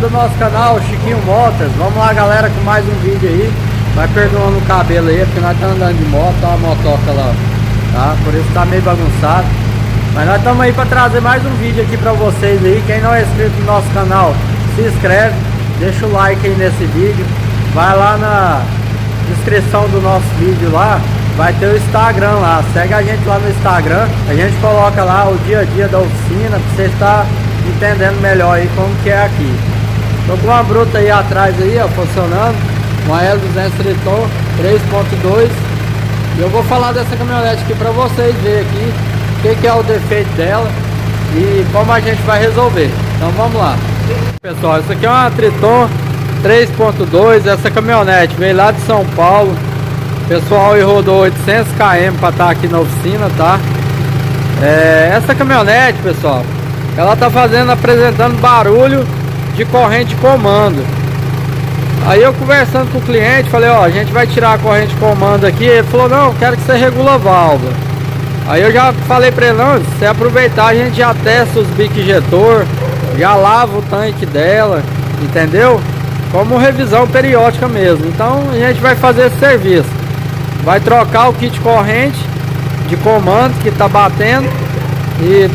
do nosso canal, Chiquinho Motas. Vamos lá, galera, com mais um vídeo aí. Vai perdoando o cabelo aí, porque nós estamos andando de moto, tá uma motoca lá, tá? Por isso tá meio bagunçado. Mas nós estamos aí para trazer mais um vídeo aqui para vocês aí. Quem não é inscrito no nosso canal, se inscreve, deixa o like aí nesse vídeo. Vai lá na descrição do nosso vídeo lá, vai ter o Instagram lá. Segue a gente lá no Instagram. A gente coloca lá o dia a dia da oficina, para você estar entendendo melhor aí como que é aqui. Tô com uma bruta aí atrás aí, ó, funcionando. Uma L200 Triton 3.2. E eu vou falar dessa caminhonete aqui para vocês verem aqui o que é o defeito dela e como a gente vai resolver. Então vamos lá. Pessoal, essa aqui é uma Triton 3.2. Essa caminhonete veio lá de São Paulo. O pessoal aí rodou 800 km para estar aqui na oficina, tá? Essa caminhonete, pessoal, ela tá apresentando barulho de corrente de comando. Aí eu conversando com o cliente, falei, ó, a gente vai tirar a corrente de comando aqui. Ele falou, não, quero que você regula a válvula. Aí eu já falei pra ele, não, se você aproveitar, a gente já testa os bico injetor, já lava o tanque dela, entendeu? Como revisão periódica mesmo. Então a gente vai fazer esse serviço. Vai trocar o kit corrente de comando que tá batendo e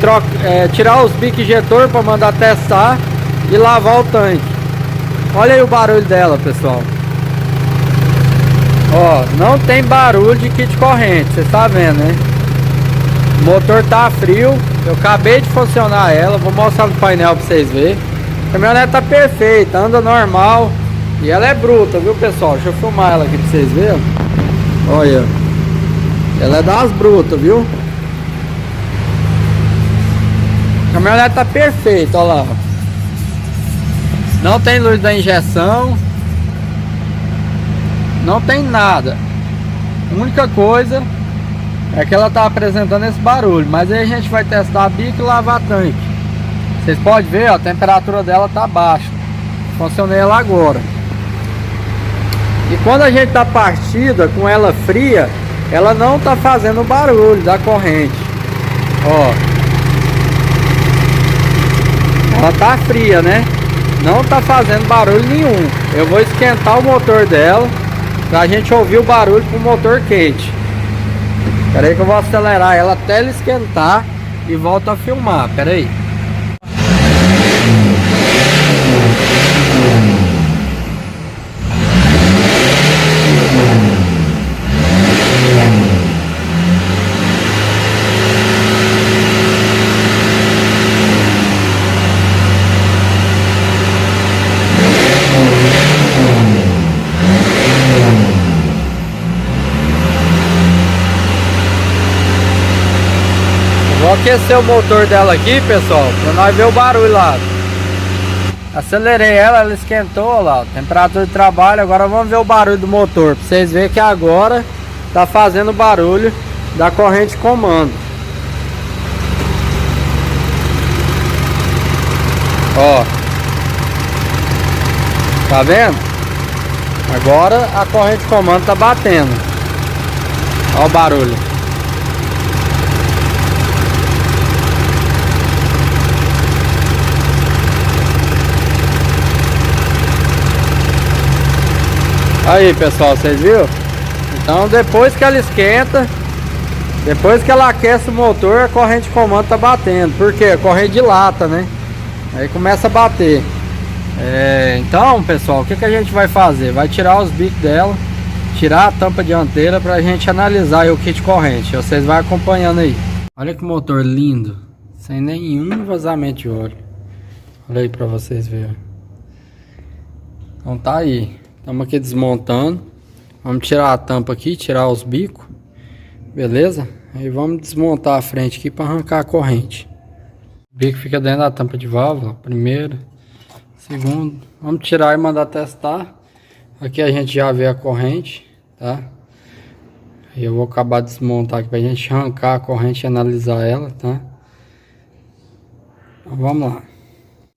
tirar os bico injetor para mandar testar e lavar o tanque. Olha aí o barulho dela, pessoal. Ó, não tem barulho de kit corrente, você está vendo, né? O motor tá frio. Eu acabei de funcionar ela, vou mostrar no painel para vocês verem. A caminhonete tá perfeita, anda normal e ela é bruta, viu, pessoal? Deixa eu filmar ela aqui para vocês verem. Olha, ela é das brutas, viu? A caminhonete tá perfeita, olha lá. Não tem luz da injeção, não tem nada. A única coisa é que ela tá apresentando esse barulho. Mas aí a gente vai testar a bico e lavar tanque. Vocês podem ver, ó, a temperatura dela tá baixa. Funcionei ela agora. E quando a gente tá partida com ela fria, ela não tá fazendo barulho da corrente. Ó, ela tá fria, né? Não tá fazendo barulho nenhum. Eu vou esquentar o motor dela pra gente ouvir o barulho com o motor quente. Espera aí que eu vou acelerar ela até ela esquentar e volto a filmar. Espera aí. Vou aquecer o motor dela aqui, pessoal, para nós ver o barulho lá. Acelerei ela esquentou, olha lá, temperatura de trabalho. Agora vamos ver o barulho do motor, para vocês verem que agora tá fazendo barulho da corrente de comando. Ó, tá vendo? Agora a corrente de comando tá batendo. Ó o barulho. Aí, pessoal, vocês viram? Então depois que ela esquenta, depois que ela aquece o motor, a corrente de comando tá batendo. Por quê? A corrente dilata, né? Aí começa a bater. Então, pessoal, o que a gente vai fazer? Vai tirar os bicos dela, tirar a tampa dianteira pra gente analisar aí o kit corrente. Vocês vão acompanhando aí. Olha que motor lindo, sem nenhum vazamento de óleo. Olha aí pra vocês verem. Então tá aí. Estamos aqui desmontando. Vamos tirar a tampa aqui, tirar os bicos. Beleza? Aí vamos desmontar a frente aqui para arrancar a corrente. O bico fica dentro da tampa de válvula. Primeiro, segundo. Vamos tirar e mandar testar. Aqui a gente já vê a corrente, tá? Aí eu vou acabar de desmontar aqui para a gente arrancar a corrente e analisar ela, tá? Então vamos lá.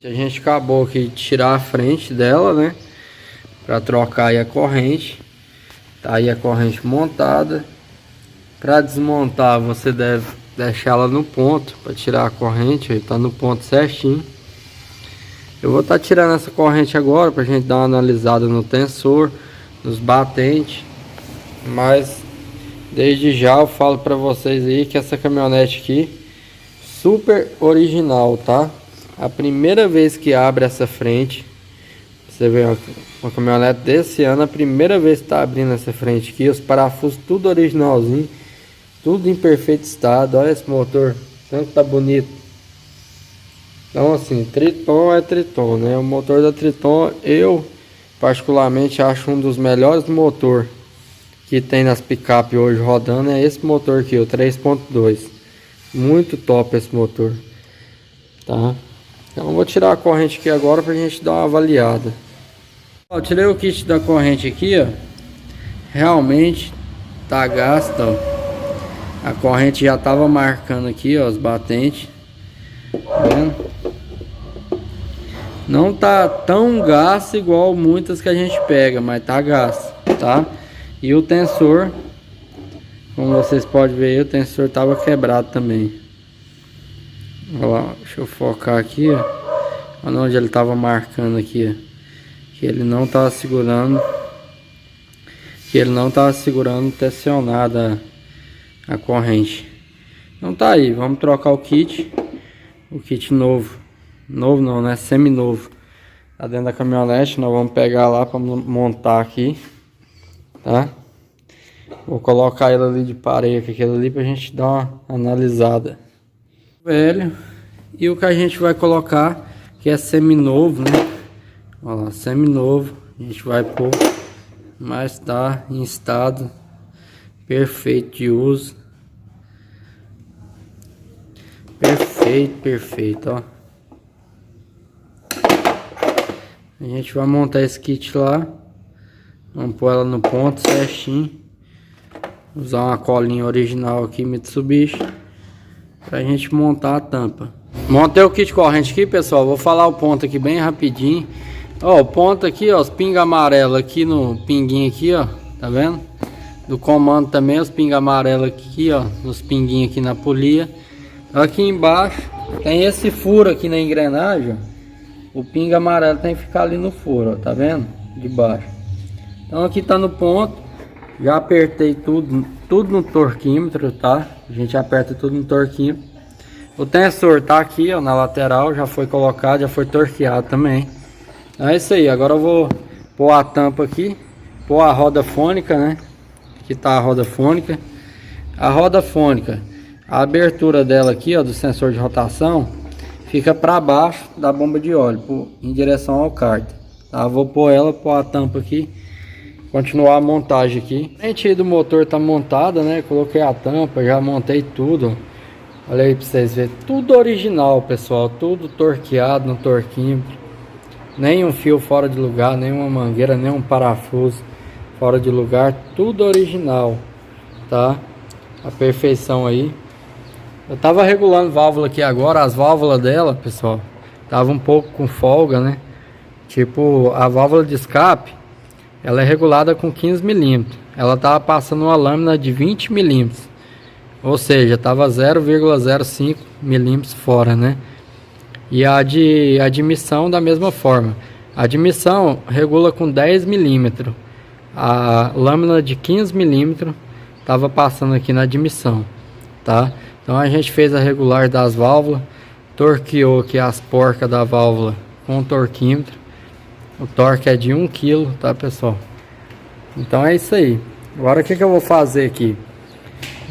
A gente acabou aqui de tirar a frente dela, né? Para trocar aí a corrente. Tá aí a corrente montada. Para desmontar, você deve deixar ela no ponto para tirar a corrente. Aí tá no ponto certinho. Eu vou estar tirando essa corrente agora pra gente dar uma analisada no tensor, nos batentes. Mas desde já eu falo pra vocês aí que essa caminhonete aqui super original, tá? A primeira vez que abre essa frente, você vê uma caminhonete desse ano, a primeira vez que tá abrindo essa frente aqui, os parafusos tudo originalzinho, tudo em perfeito estado. Olha esse motor, tanto tá bonito. Então assim, Triton é Triton, né? O motor da Triton eu particularmente acho um dos melhores motor que tem nas picape hoje rodando, é esse motor aqui, o 3.2. Muito top esse motor, tá? Então eu vou tirar a corrente aqui agora pra gente dar uma avaliada. Ó, eu tirei o kit da corrente aqui, ó. Realmente tá gasta, ó. A corrente já tava marcando aqui, ó, os batentes. Tá vendo? Não tá tão gasto igual muitas que a gente pega, mas tá gasto, tá? E o tensor, como vocês podem ver aí, o tensor tava quebrado também. Olha lá, deixa eu focar aqui, ó. Olha onde ele tava marcando aqui, ó. Que ele não tava segurando. Que ele não tava segurando tensionada a corrente. Então tá aí, vamos trocar o kit. O kit novo. Novo não, né? Semi-novo. Tá dentro da caminhonete, nós vamos pegar lá para montar aqui. Tá? Vou colocar ele ali de pareia com aquele ali pra gente dar uma analisada. Velho. E o que a gente vai colocar, que é semi-novo, né? Olha lá, semi-novo. A gente vai pôr, mas tá em estado perfeito de uso. Perfeito, perfeito, ó. A gente vai montar esse kit lá. Vamos pôr ela no ponto certinho. Usar uma colinha original aqui, Mitsubishi, pra gente montar a tampa. Montei o kit corrente aqui, pessoal. Vou falar o ponto aqui bem rapidinho. Ó, o ponto aqui, ó, os pinga amarelo aqui no pinguinho aqui, ó. Tá vendo? Do comando também, os pinga amarelo aqui, ó. Nos pinguinhos aqui na polia. Aqui embaixo tem esse furo aqui na engrenagem, ó. O pinga amarelo tem que ficar ali no furo, ó, tá vendo? De baixo. Então aqui tá no ponto. Já apertei tudo no torquímetro, tá? A gente aperta tudo no torquímetro. O tensor tá aqui, ó, na lateral, já foi colocado, já foi torqueado também. Então é isso aí, agora eu vou pôr a tampa aqui, pôr a roda fônica, né? Aqui tá a roda fônica. A roda fônica, a abertura dela aqui, ó, do sensor de rotação, fica para baixo da bomba de óleo, em direção ao cárter. Tá? Vou pôr ela, pôr a tampa aqui, continuar a montagem aqui. A frente do motor tá montada, né? Coloquei a tampa, já montei tudo. Olha aí pra vocês verem, tudo original, pessoal, tudo torqueado no torquímetro. Nenhum fio fora de lugar, nenhuma mangueira, nenhum parafuso fora de lugar, tudo original, tá? A perfeição aí. Eu tava regulando válvula aqui agora, as válvulas dela, pessoal, tava um pouco com folga, né? Tipo, a válvula de escape, ela é regulada com 15 milímetros. Ela tava passando uma lâmina de 20 milímetros. Ou seja, tava 0,05 milímetros fora, né? E a de admissão da mesma forma. A admissão regula com 10 milímetros. A lâmina de 15 milímetros tava passando aqui na admissão, tá? Então a gente fez a regular das válvulas, torqueou aqui as porcas da válvula com o torquímetro. O torque é de 1 kg, tá, pessoal? Então é isso aí. Agora o que eu vou fazer aqui?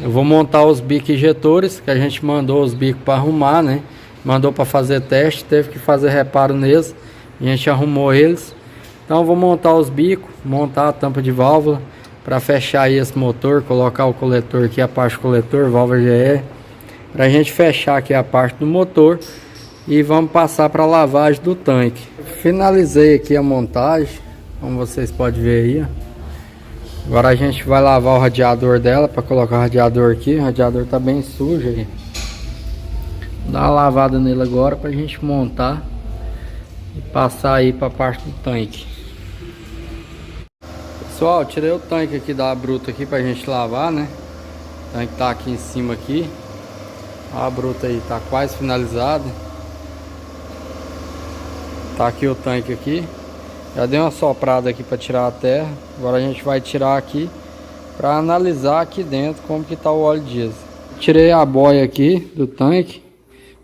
Eu vou montar os bicos injetores, que a gente mandou os bicos para arrumar, né? Mandou para fazer teste, teve que fazer reparo neles. A gente arrumou eles. Então eu vou montar os bicos, montar a tampa de válvula para fechar aí esse motor, colocar o coletor aqui, a parte do coletor, válvula GE, para a gente fechar aqui a parte do motor e vamos passar para a lavagem do tanque. Finalizei aqui a montagem, como vocês podem ver aí, ó. Agora a gente vai lavar o radiador dela para colocar o radiador aqui. O radiador tá bem sujo aí. Vou dar uma lavada nele agora para a gente montar e passar aí para a parte do tanque. Pessoal, tirei o tanque aqui da bruta aqui pra gente lavar, né? O tanque tá aqui em cima aqui. A bruta aí tá quase finalizada. Tá aqui o tanque aqui. Já dei uma soprada aqui para tirar a terra. Agora a gente vai tirar aqui para analisar aqui dentro como que tá o óleo diesel. Tirei a boia aqui do tanque.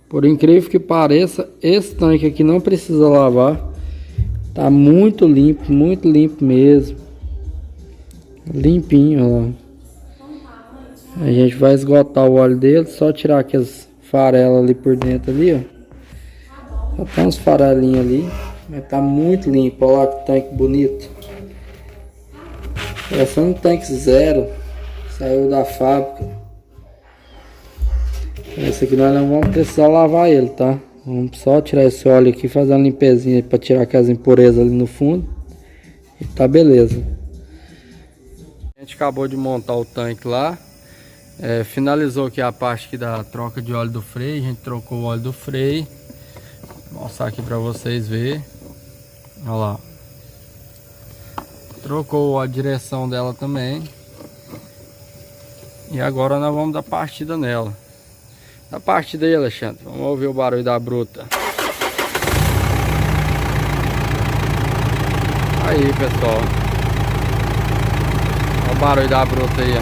Por incrível que pareça, esse tanque aqui não precisa lavar. Tá muito limpo mesmo. Limpinho, ó. A gente vai esgotar o óleo dele, só tirar aquelas farelas ali por dentro ali, ó. Só tem uns farelinhos ali, mas tá muito limpo. Olha lá que tanque bonito. Esse é um tanque zero, saiu da fábrica. Esse aqui nós não vamos precisar lavar ele, tá? Vamos só tirar esse óleo aqui, fazer uma limpezinha para tirar aquelas impurezas ali no fundo. E tá beleza. A gente acabou de montar o tanque lá. Finalizou aqui a parte aqui da troca de óleo do freio. A gente trocou o óleo do freio. Vou mostrar aqui para vocês verem. Olha lá. Trocou a direção dela também. E agora nós vamos dar partida nela. Dá partida aí, Alexandre. Vamos ouvir o barulho da bruta. Aí, pessoal. Olha o barulho da bruta aí, ó.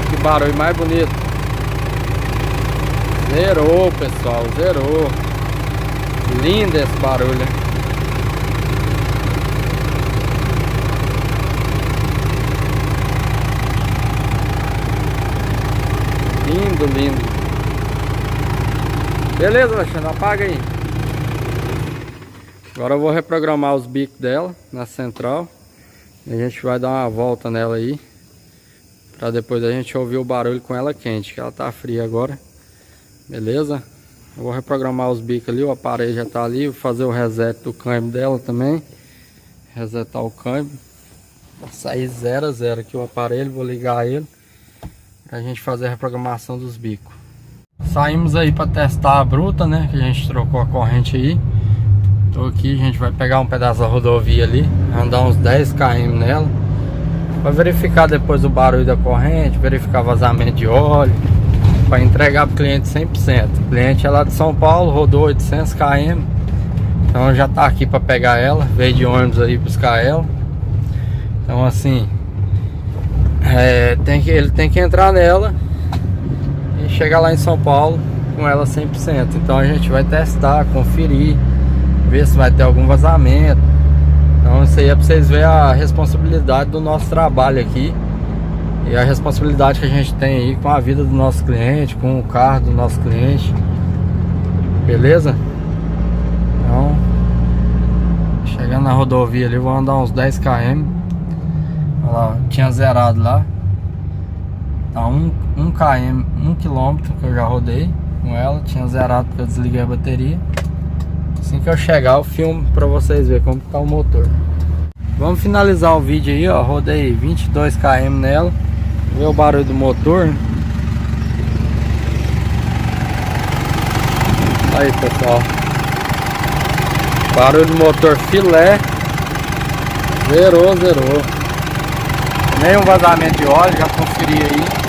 Que barulho mais bonito. Zerou, pessoal. Zerou. Lindo esse barulho, hein? Lindo, lindo. Beleza, Alexandre, apaga aí. Agora eu vou reprogramar os bicos dela na central. E a gente vai dar uma volta nela aí, pra depois a gente ouvir o barulho com ela quente, que ela tá fria agora. Beleza? Eu vou reprogramar os bicos ali, o aparelho já tá ali. Vou fazer o reset do câmbio dela também. Resetar o câmbio. Vai sair 0 a 0 aqui o aparelho, vou ligar ele pra gente fazer a reprogramação dos bicos. Saímos aí para testar a bruta, né? Que a gente trocou a corrente aí. Tô aqui, a gente vai pegar um pedaço da rodovia ali, andar uns 10 km nela, para verificar depois o barulho da corrente, verificar vazamento de óleo, para entregar para o cliente 100%. O cliente é lá de São Paulo, rodou 800 km, então já tá aqui para pegar ela, veio de ônibus aí buscar ela. Então assim, ele tem que entrar nela e chegar lá em São Paulo com ela 100%. Então a gente vai testar, conferir, ver se vai ter algum vazamento. Então isso aí é para vocês verem a responsabilidade do nosso trabalho aqui e a responsabilidade que a gente tem aí com a vida do nosso cliente, com o carro do nosso cliente. Beleza? Então, chegando na rodovia ali, vou andar uns 10 km. Olha lá, tinha zerado lá. Tá 1 km, 1 km que eu já rodei com ela. Tinha zerado porque eu desliguei a bateria. Assim que eu chegar eu filmo pra vocês verem como tá o motor. Vamos finalizar o vídeo aí, ó. Rodei 22 km nela. Vê o barulho do motor. Aí, pessoal. Barulho do motor filé. Zerou. Nenhum vazamento de óleo, já conferi aí.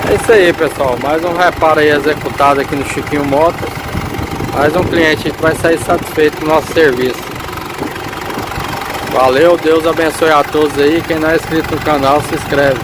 É isso aí, pessoal, mais um reparo aí executado aqui no Chiquinho Motos. Mais um cliente que vai sair satisfeito com o nosso serviço. Valeu, Deus abençoe a todos aí. Quem não é inscrito no canal, se inscreve.